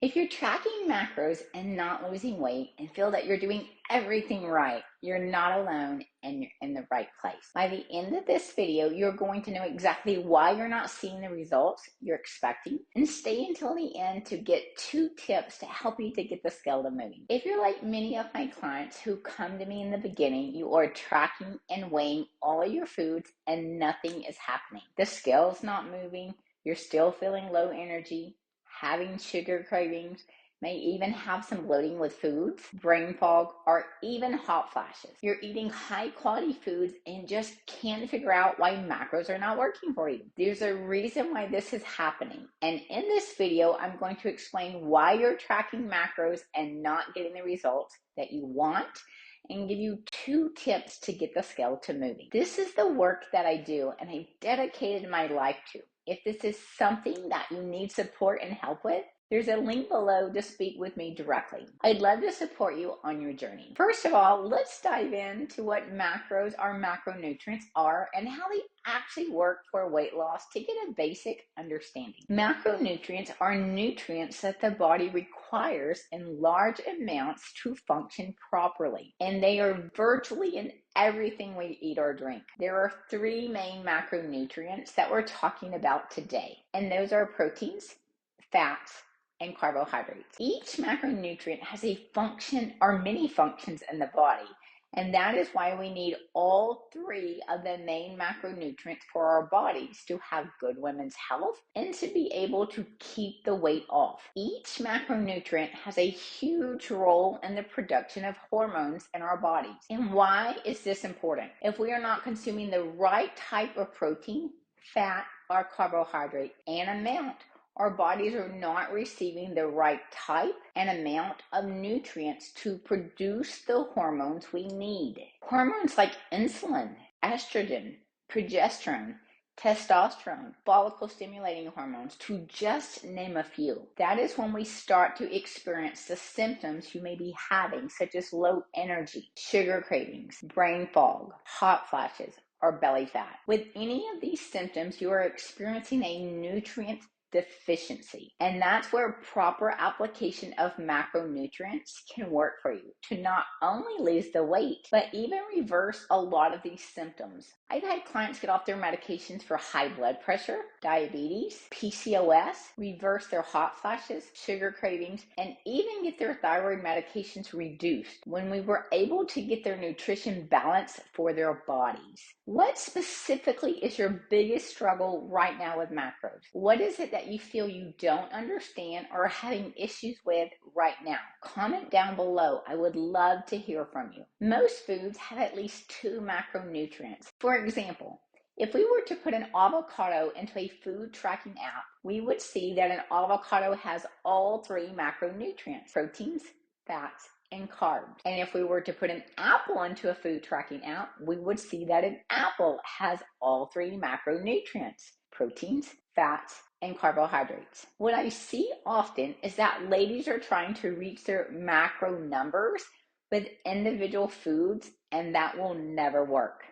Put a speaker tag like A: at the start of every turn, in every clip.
A: If you're tracking macros and not losing weight and feel that you're doing everything right, you're not alone and you're in the right place. By the end of this video, you're going to know exactly why you're not seeing the results you're expecting, and stay until the end to get 2 tips to help you to get the scale to moving. If you're like many of my clients who come to me in the beginning, you are tracking and weighing all of your foods and nothing is happening. The scale's not moving, you're still feeling low energy, having sugar cravings, may even have some bloating with foods, brain fog, or even hot flashes. You're eating high quality foods and just can't figure out why macros are not working for you. There's a reason why this is happening. And in this video, I'm going to explain why you're tracking macros and not getting the results that you want, and give you 2 tips to get the scale to moving. This is the work that I do and I've dedicated my life to. If this is something that you need support and help with, there's a link below to speak with me directly. I'd love to support you on your journey. First of all, let's dive into what macros or macronutrients are and how they actually work for weight loss to get a basic understanding. Macronutrients are nutrients that the body requires in large amounts to function properly, and they are virtually in everything we eat or drink. There are 3 main macronutrients that we're talking about today, and those are proteins, fats, and carbohydrates. Each macronutrient has a function or many functions in the body, and that is why we need all 3 of the main macronutrients for our bodies to have good women's health and to be able to keep the weight off. Each macronutrient has a huge role in the production of hormones in our bodies. And why is this important? If we are not consuming the right type of protein, fat, or carbohydrate and amount, our bodies are not receiving the right type and amount of nutrients to produce the hormones we need. Hormones like insulin, estrogen, progesterone, testosterone, follicle stimulating hormones, to just name a few. That is when we start to experience the symptoms you may be having, such as low energy, sugar cravings, brain fog, hot flashes, or belly fat. With any of these symptoms, you are experiencing a nutrient deficiency, and that's where proper application of macronutrients can work for you to not only lose the weight but even reverse a lot of these symptoms. I've had clients get off their medications for high blood pressure, diabetes, PCOS, reverse their hot flashes, sugar cravings, and even get their thyroid medications reduced when we were able to get their nutrition balanced for their bodies. What specifically is your biggest struggle right now with macros? What is it that you feel you don't understand or are having issues with right now? Comment down below. I would love to hear from you. Most foods have at least 2 macronutrients. For example, if we were to put an avocado into a food tracking app, we would see that an avocado has all 3 macronutrients: proteins, fats, and carbs. And if we were to put an apple into a food tracking app, we would see that an apple has all 3 macronutrients: proteins, fats, and carbohydrates. What I see often is that ladies are trying to reach their macro numbers with individual foods, and that will never work,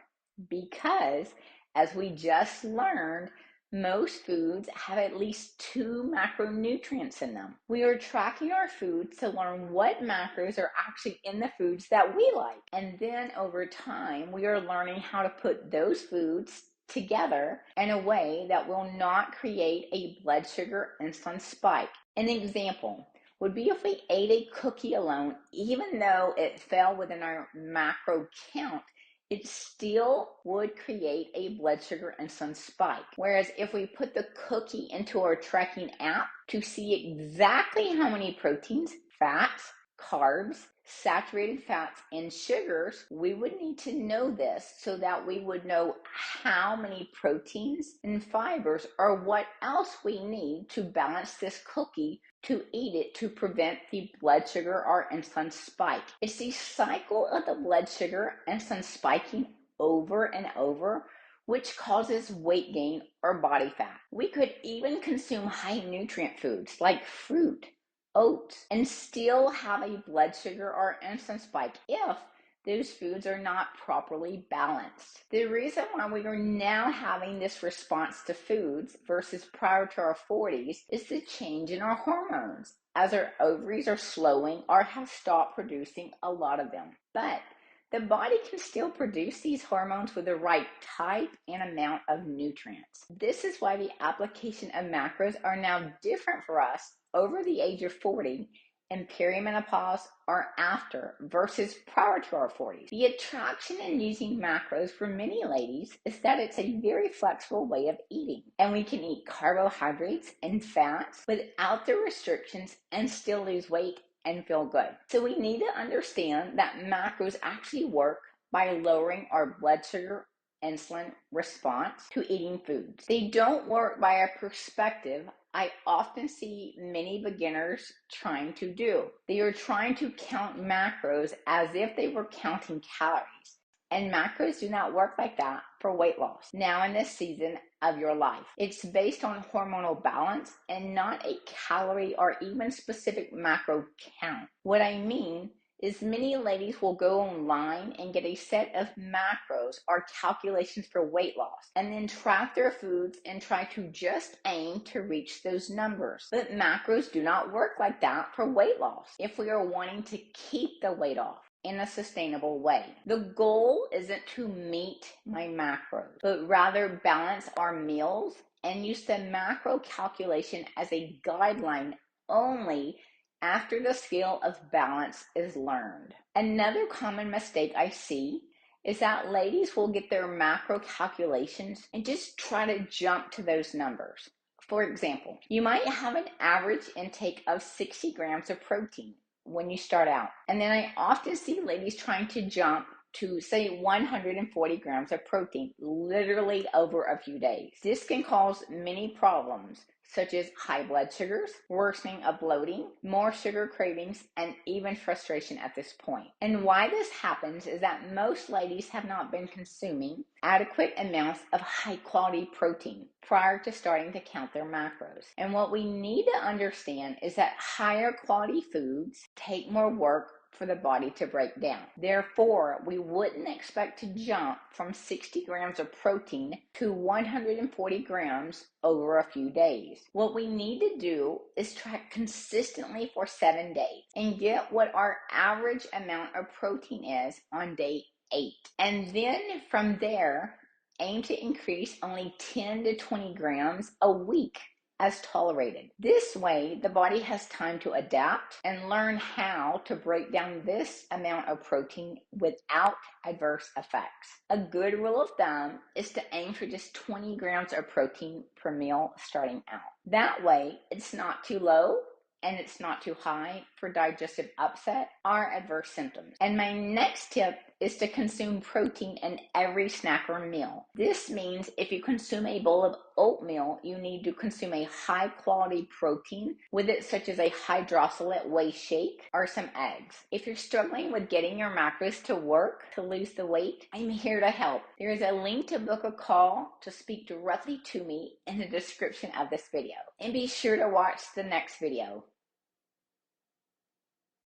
A: because as we just learned, most foods have at least 2 macronutrients in them. We are tracking our foods to learn what macros are actually in the foods that we like. And then over time, we are learning how to put those foods together in a way that will not create a blood sugar insulin spike. An example would be if we ate a cookie alone, even though it fell within our macro count, it still would create a blood sugar insulin spike. Whereas if we put the cookie into our tracking app to see exactly how many proteins, fats, carbs, saturated fats, and sugars, we would need to know this so that we would know how many proteins and fibers or what else we need to balance this cookie to eat it to prevent the blood sugar or insulin spike. It's the cycle of the blood sugar insulin spiking over and over which causes weight gain or body fat. We could even consume high nutrient foods like fruit, oats, and still have a blood sugar or insulin spike if those foods are not properly balanced. The reason why we are now having this response to foods versus prior to our 40s is the change in our hormones, as our ovaries are slowing or have stopped producing a lot of them. But the body can still produce these hormones with the right type and amount of nutrients. This is why the application of macros are now different for us over the age of 40 in perimenopause or after versus prior to our 40s. The attraction in using macros for many ladies is that it's a very flexible way of eating, and we can eat carbohydrates and fats without the restrictions and still lose weight and feel good. So we need to understand that macros actually work by lowering our blood sugar insulin response to eating foods. They don't work by a perspective I often see many beginners trying to do. They are trying to count macros as if they were counting calories. And macros do not work like that for weight loss now in this season of your life. It's based on hormonal balance and not a calorie or even specific macro count. What I mean is many ladies will go online and get a set of macros or calculations for weight loss and then track their foods and try to just aim to reach those numbers. But macros do not work like that for weight loss if we are wanting to keep the weight off in a sustainable way. The goal isn't to meet my macros, but rather balance our meals and use the macro calculation as a guideline only after the scale of balance is learned. Another common mistake I see is that ladies will get their macro calculations and just try to jump to those numbers. For example, you might have an average intake of 60 grams of protein when you start out. And then I often see ladies trying to jump to say 140 grams of protein literally over a few days. This can cause many problems such as high blood sugars, worsening of bloating, more sugar cravings, and even frustration at this point. And why this happens is that most ladies have not been consuming adequate amounts of high quality protein prior to starting to count their macros. And what we need to understand is that higher quality foods take more work for the body to break down. Therefore, we wouldn't expect to jump from 60 grams of protein to 140 grams over a few days. What we need to do is track consistently for 7 days and get what our average amount of protein is on day 8. And then from there, aim to increase only 10 to 20 grams a week as tolerated. This way, the body has time to adapt and learn how to break down this amount of protein without adverse effects. A good rule of thumb is to aim for just 20 grams of protein per meal starting out. That way, it's not too low and it's not too high for digestive upset or adverse symptoms. And my next tip is to consume protein in every snack or meal. This means if you consume a bowl of oatmeal, you need to consume a high quality protein with it, such as a hydroxylate whey shake or some eggs. If you're struggling with getting your macros to work to lose the weight, I'm here to help. There is a link to book a call to speak directly to me in the description of this video. And be sure to watch the next video.